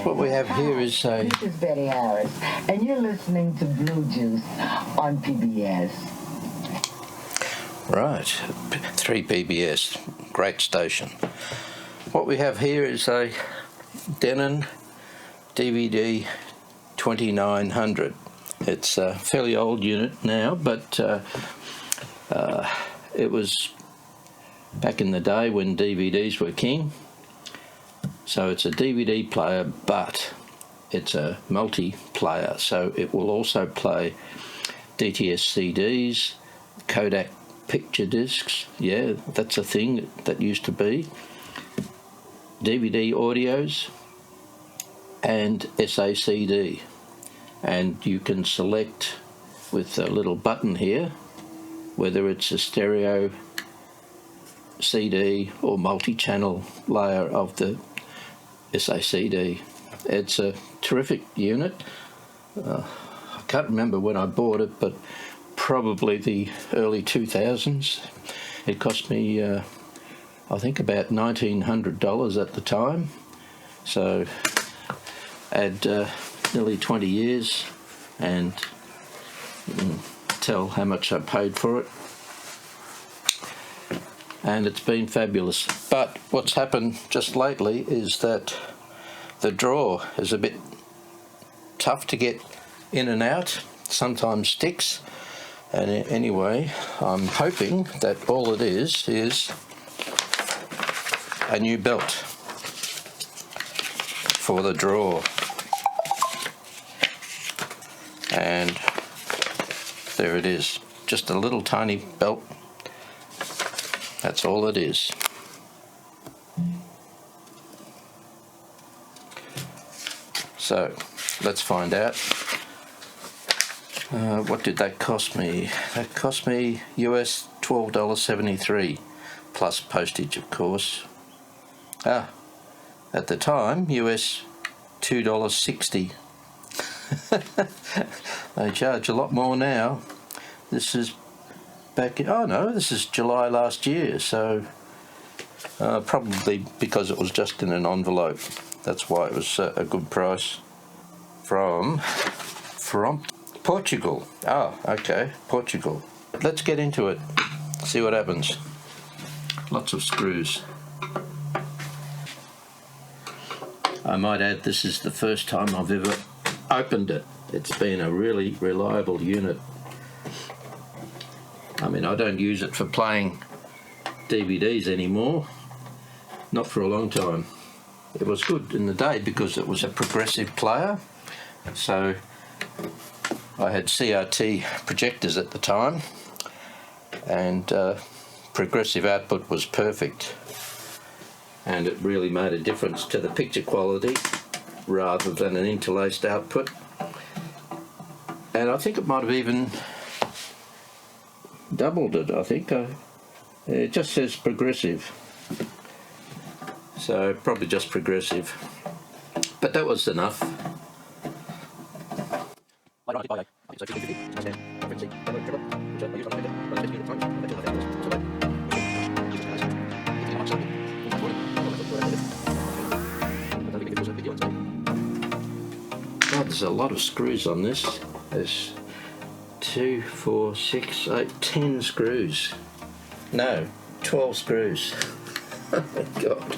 What we have here is a... This is Betty Harris, and you're listening to Blue Juice on PBS. Right, 3 PBS, great station. What we have here is a Denon DVD 2900. It's a fairly old unit now, but it was back in the day when DVDs were king. So it's a DVD player, but it's a multi-player, so it will also play DTS CDs, Kodak picture discs, yeah, that's a thing that used to be, DVD audios, and SACD. And you can select with a little button here whether it's a stereo CD or multi-channel layer of the SACD. It's a terrific unit. I can't remember when I bought it, but probably the early 2000s. It cost me I think about $1,900 at the time, so add nearly 20 years and you can tell how much I paid for it, and it's been fabulous. But what's happened just lately is that the drawer is a bit tough to get in and out, sometimes sticks, and anyway I'm hoping that all it is a new belt for the drawer, and there it is, just a little tiny belt. That's all it is. So let's find out. What did that cost me? That cost me US $12.73 plus postage, of course. At the time, US $2.60. They charge a lot more now. This is back in, oh no, this is July last year, so probably because it was just in an envelope. That's why it was a good price. From Portugal. Oh, okay, Portugal. Let's get into it, see what happens. Lots of screws. I might add, this is the first time I've ever opened it. It's been a really reliable unit. I mean, I don't use it for playing DVDs anymore, not for a long time. It was good in the day because it was a progressive player, so I had CRT projectors at the time, and progressive output was perfect, and it really made a difference to the picture quality rather than an interlaced output. And I think it might have even doubled it. I think it just says progressive, so probably just progressive, but that was enough. There's a lot of screws on this. There's 2, 4, 6, 8, 10 screws. No, 12 screws. Oh my God.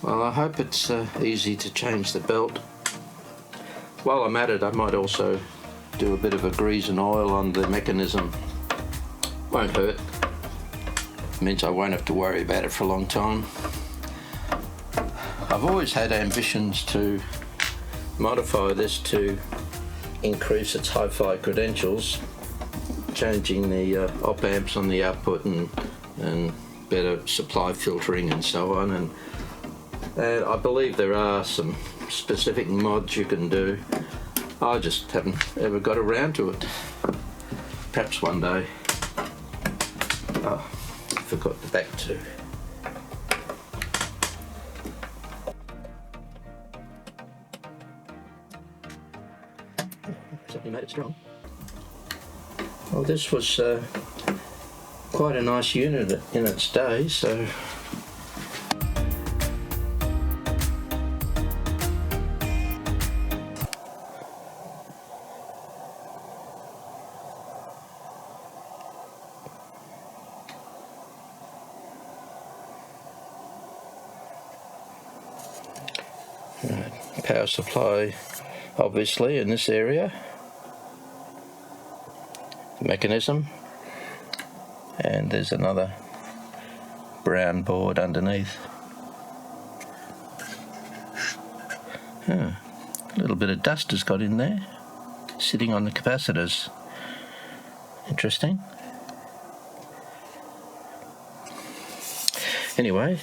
Well, I hope it's easy to change the belt. While I'm at it, I might also do a bit of a grease and oil on the mechanism. Won't hurt. Means I won't have to worry about it for a long time. I've always had ambitions to modify this to increase its hi-fi credentials, changing the op amps on the output and better supply filtering and so on, and I believe there are some specific mods you can do. I just haven't ever got around to it. Perhaps one day. Oh, I forgot the back too. Certainly made it strong. Well, this was quite a nice unit in its day, so power supply obviously in this area, mechanism, and there's another brown board underneath. A little bit of dust has got in there, sitting on the capacitors. Interesting. Anyway,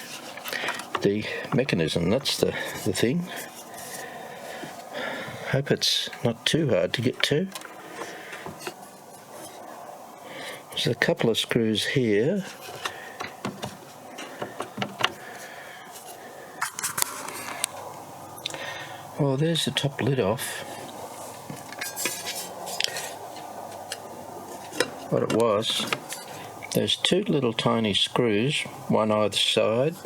the mechanism, that's the thing. Hope it's not too hard to get to. There's a couple of screws here. Well, there's the top lid off. What it was, there's two little tiny screws, one either side,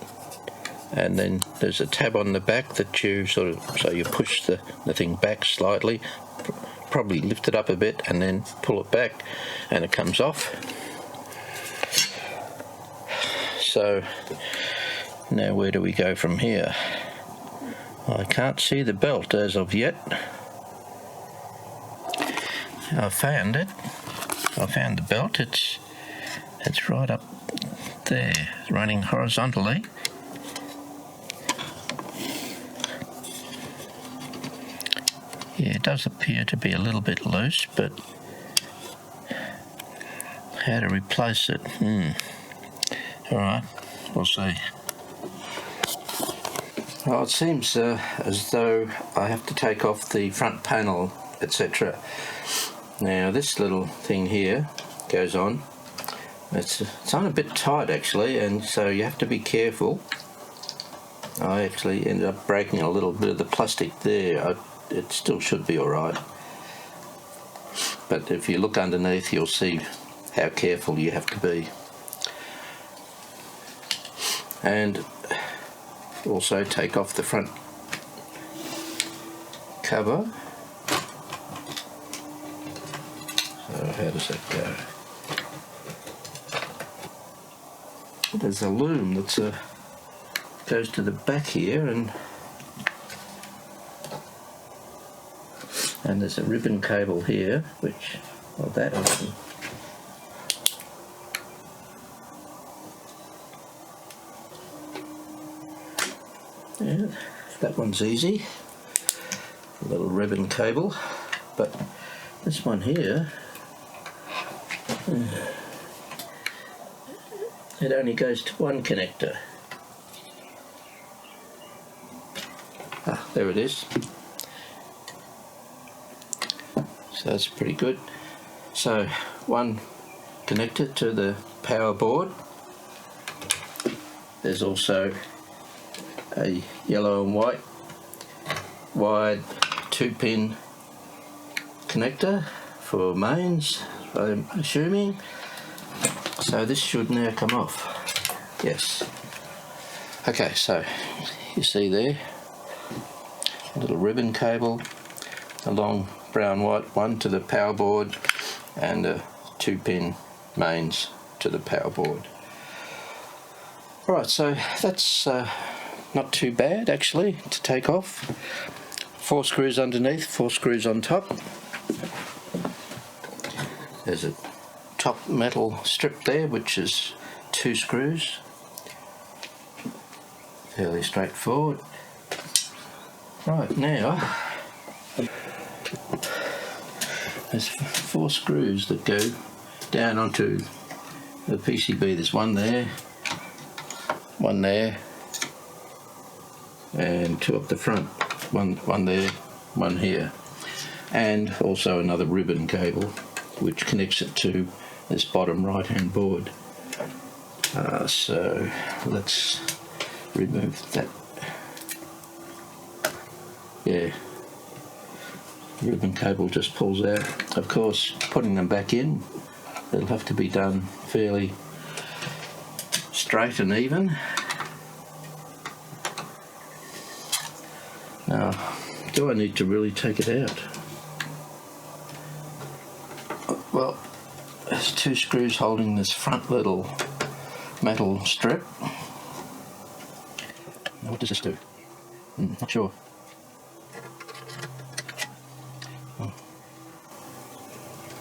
and then there's a tab on the back that you sort of, so you push the thing back slightly, probably lift it up a bit and then pull it back and it comes off. So now where do we go from here? I can't see the belt as of yet. I found it. I found the belt. It's right up there, running horizontally. Yeah, it does appear to be a little bit loose, but how to replace it? Alright, we'll see. Well, it seems as though I have to take off the front panel, etc. Now this little thing here goes on. It's on a bit tight actually, and so you have to be careful. I actually ended up breaking a little bit of the plastic there. It still should be alright, but if you look underneath you'll see how careful you have to be. And also take off the front cover. So how does that go? There's a loom that's goes to the back here, and there's a ribbon cable here, which, well, that is. Yeah, that one's easy. A little ribbon cable, but this one here, it only goes to one connector. Ah, there it is. So that's pretty good. So one connector to the power board. There's also a yellow and white wide 2-pin connector for mains, I'm assuming. So this should now come off. Yes. Okay, so you see there, a little ribbon cable, a long brown white one to the power board, and a 2-pin mains to the power board. Alright, so that's not too bad actually to take off. 4 screws underneath, 4 screws on top. There's a top metal strip there which is 2 screws. Fairly straightforward. Right, now there's 4 screws that go down onto the PCB. There's one there, and 2 up the front. One there, one here, and also another ribbon cable which connects it to this bottom right hand board. So let's remove that. Yeah, ribbon cable just pulls out. Of course, putting them back in It'll have to be done fairly straight and even. Now, do I need to really take it out? Well, there's 2 screws holding this front little metal strip. Now, what does this do? Not sure.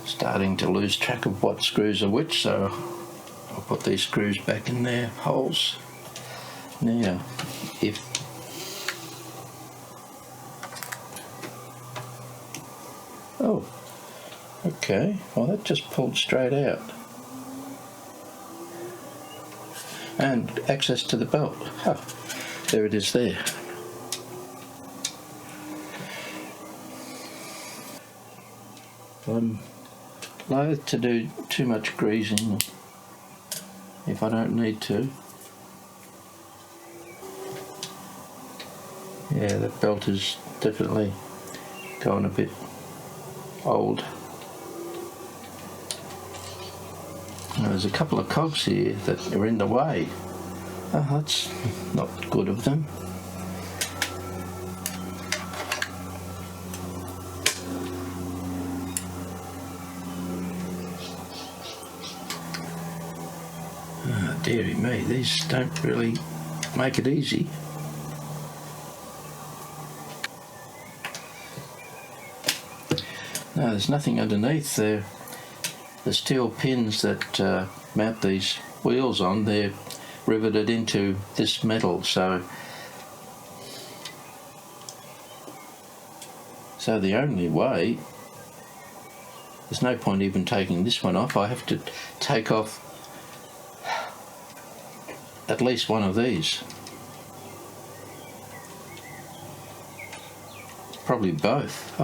Starting to lose track of what screws are which, so I'll put these screws back in their holes. Now, if oh, okay, well that just pulled straight out. And access to the belt. Huh, there it is there. I'm loath to do too much greasing if I don't need to. Yeah, that belt is definitely going a bit old. Now, there's a couple of cogs here that are in the way. Oh, that's not good of them. Oh, dearie me, these don't really make it easy. No, there's nothing underneath there. The steel pins that mount these wheels on, they're riveted into this metal, so the only way, there's no point even taking this one off. I have to take off at least one of these. Probably both.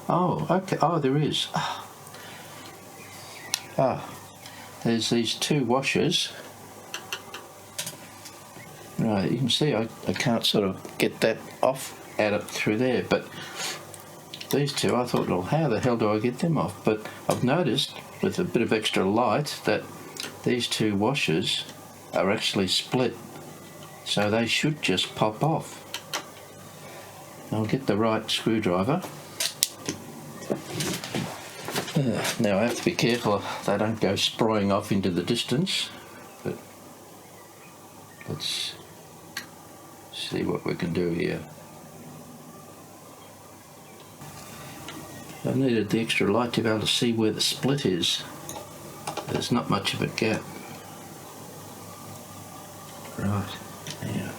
Oh, okay. Oh, there is. There's these 2 washers. Right, you can see I can't sort of get that off out of through there, but these 2, I thought, well, how the hell do I get them off? But I've noticed with a bit of extra light that these 2 washers are actually split, so they should just pop off. I'll get the right screwdriver. Now I have to be careful they don't go sprawling off into the distance, but let's see what we can do here. I needed the extra light to be able to see where the split is. There's not much of a gap. Right, now.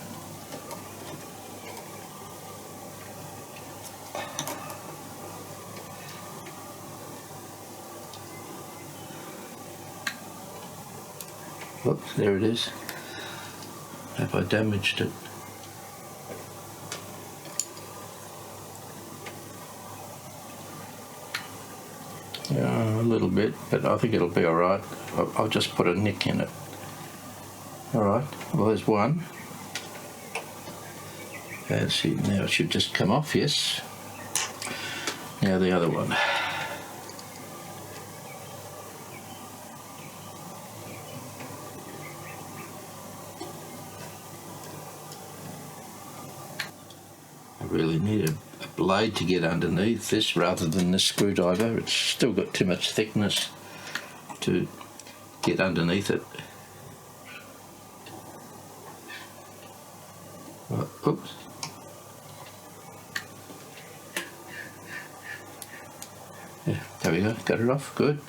Oops, there it is. Have I damaged it? A little bit, but I think it'll be alright. I'll just put a nick in it. Alright, well there's one. Let's see, now it should just come off, yes. Now the other one. I really need a blade to get underneath this rather than this screwdriver. It's still got too much thickness to get underneath it. Oh, oops. Yeah, there we go, got it off, good.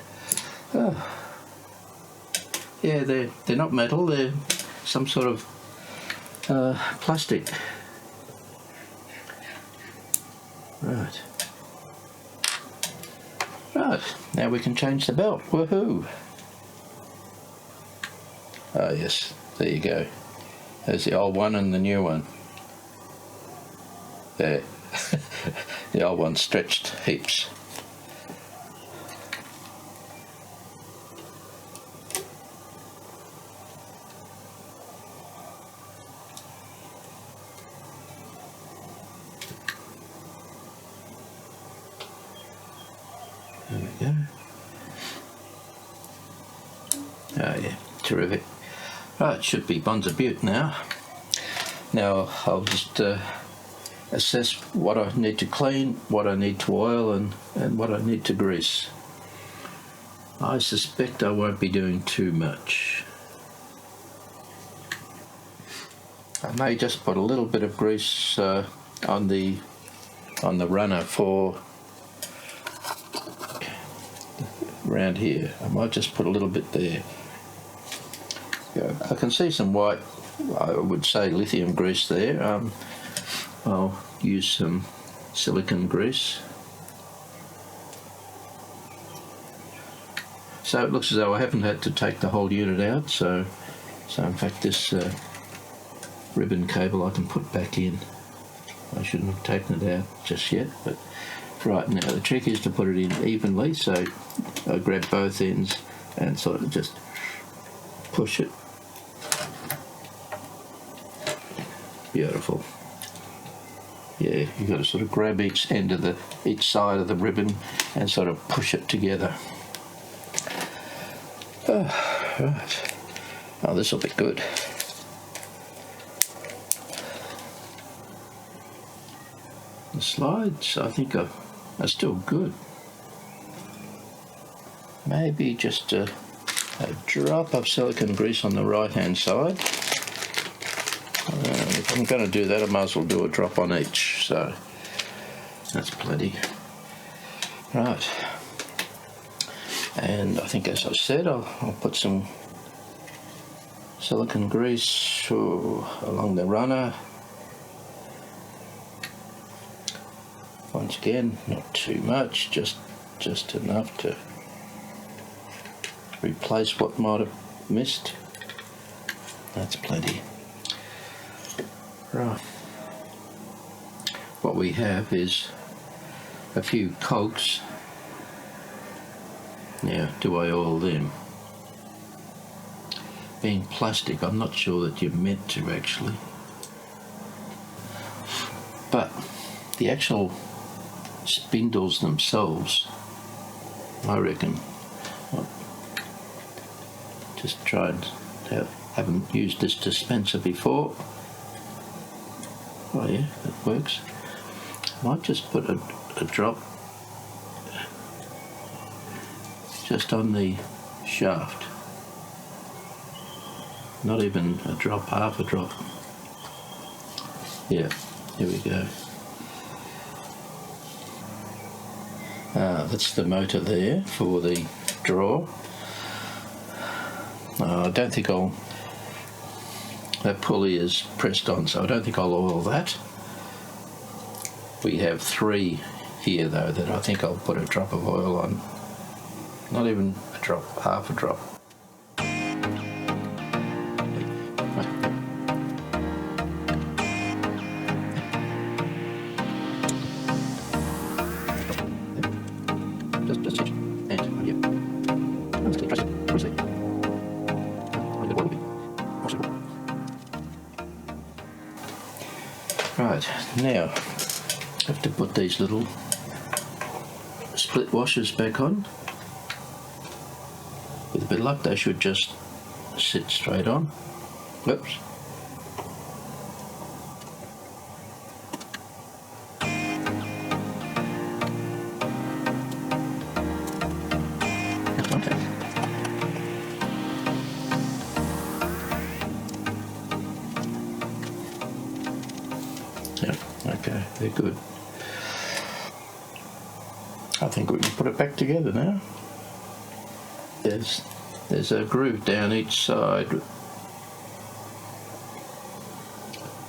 Oh. Yeah, they're not metal, they're some sort of plastic. Right. Right, now we can change the belt. Woohoo! Oh yes, there you go. There's the old one and the new one. There. The old one stretched heaps. terrific. Right, should be Bonza Butte now. Now I'll just assess what I need to clean, what I need to oil, and what I need to grease. I suspect I won't be doing too much. I may just put a little bit of grease on the runner for around here. I might just put a little bit there. Yeah, I can see some white, I would say lithium grease there. I'll use some silicone grease. So it looks as though I haven't had to take the whole unit out, so in fact this ribbon cable I can put back in. I shouldn't have taken it out just yet, but right now the trick is to put it in evenly, so I grab both ends and sort of just push it. Beautiful. Yeah, you've got to sort of grab each end of each side of the ribbon and sort of push it together. Oh, right. Oh, this will be good. The slides, I think, are still good. Maybe just a drop of silicone grease on the right-hand side. If I'm going to do that, I might as well do a drop on each, so that's plenty. Right. And I think, as I said, I'll put some silicone grease along the runner. Once again, not too much, just enough to replace what might have missed. That's plenty. Right. What we have is a few cogs. Now, do I oil them? Being plastic, I'm not sure that you're meant to actually. But the actual spindles themselves, I reckon, I'll just try and haven't used this dispenser before. Oh yeah, that works. Might just put a drop just on the shaft. Not even a drop, half a drop. Yeah, here we go. That's the motor there for the drawer. I don't think that pulley is pressed on, so I don't think I'll oil that. We have 3 here though that I think I'll put a drop of oil on. Not even a drop, half a drop. Right, now I have to put these little split washers back on. With a bit of luck they should just sit straight on. Whoops. Okay, they're good. I think we can put it back together now. There's a groove down each side.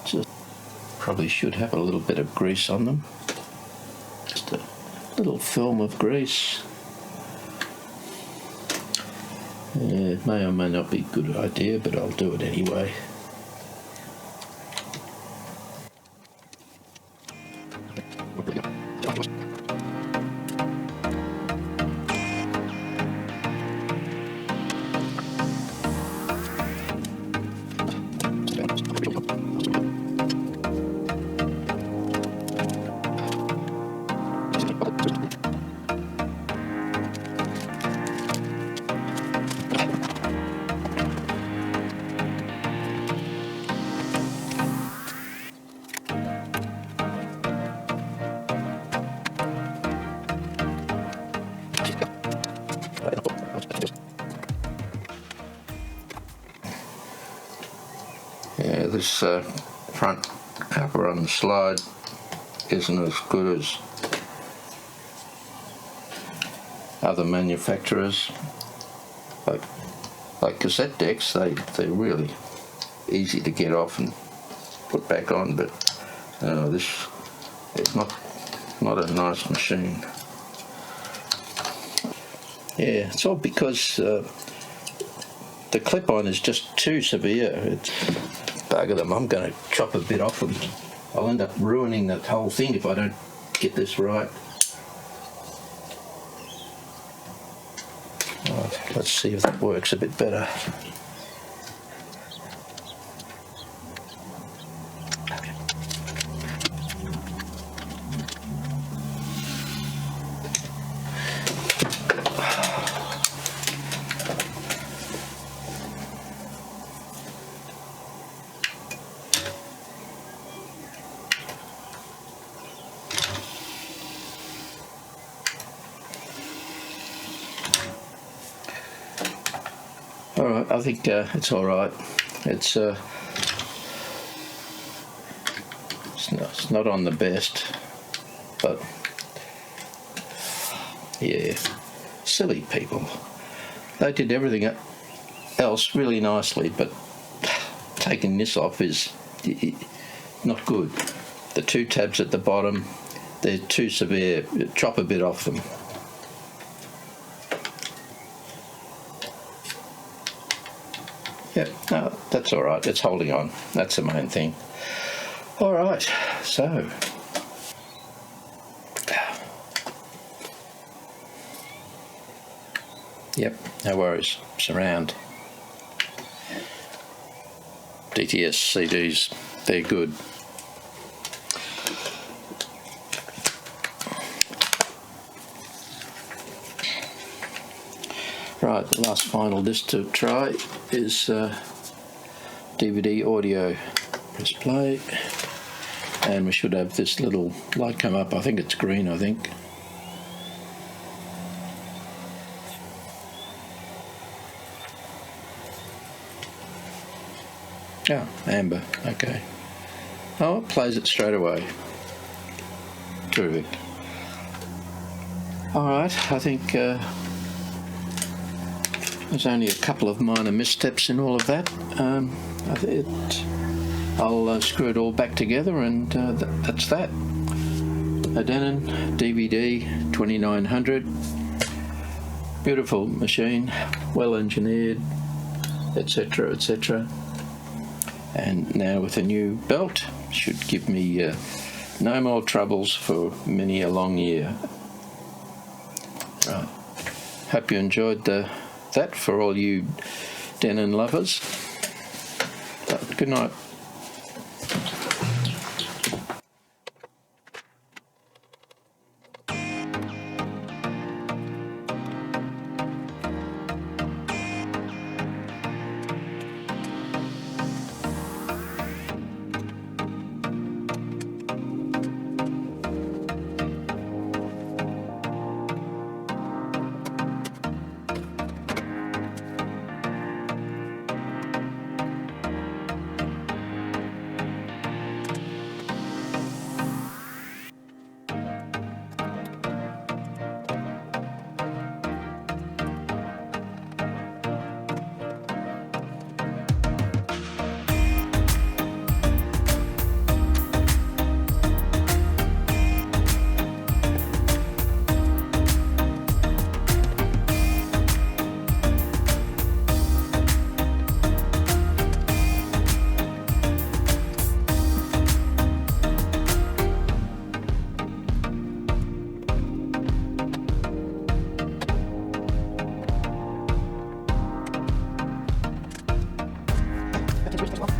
Just probably should have a little bit of grease on them. Just a little film of grease. Yeah, it may or may not be a good idea, but I'll do it anyway. this front cover on the slide isn't as good as other manufacturers. Like cassette decks, they're really easy to get off and put back on, but this is not a nice machine. Yeah, it's all because the clip-on is just too severe. It's bugger them. I'm going to chop a bit off them. I'll end up ruining the whole thing if I don't get this right. Right, let's see if that works a bit better. Alright, I think it's alright. It's not on the best, but yeah, silly people. They did everything else really nicely, but taking this off is not good. The two tabs at the bottom, they're too severe. Chop a bit off them. Yeah, no, that's all right. It's holding on. That's the main thing. All right, so yep, no worries. Surround. DTS CDs, they're good. Right, the last final disc to try is DVD audio. Press play, and we should have this little light come up. I think it's green, I think. Oh, amber, okay. Oh, it plays it straight away. Terrific. Alright, I think there's only a couple of minor missteps in all of that. I'll screw it all back together, and that's that. A Denon DVD 2900. Beautiful machine, well engineered, etc., etc. And now with a new belt, should give me no more troubles for many a long year. Right. Hope you enjoyed that for all you Denon lovers. Good night. Well.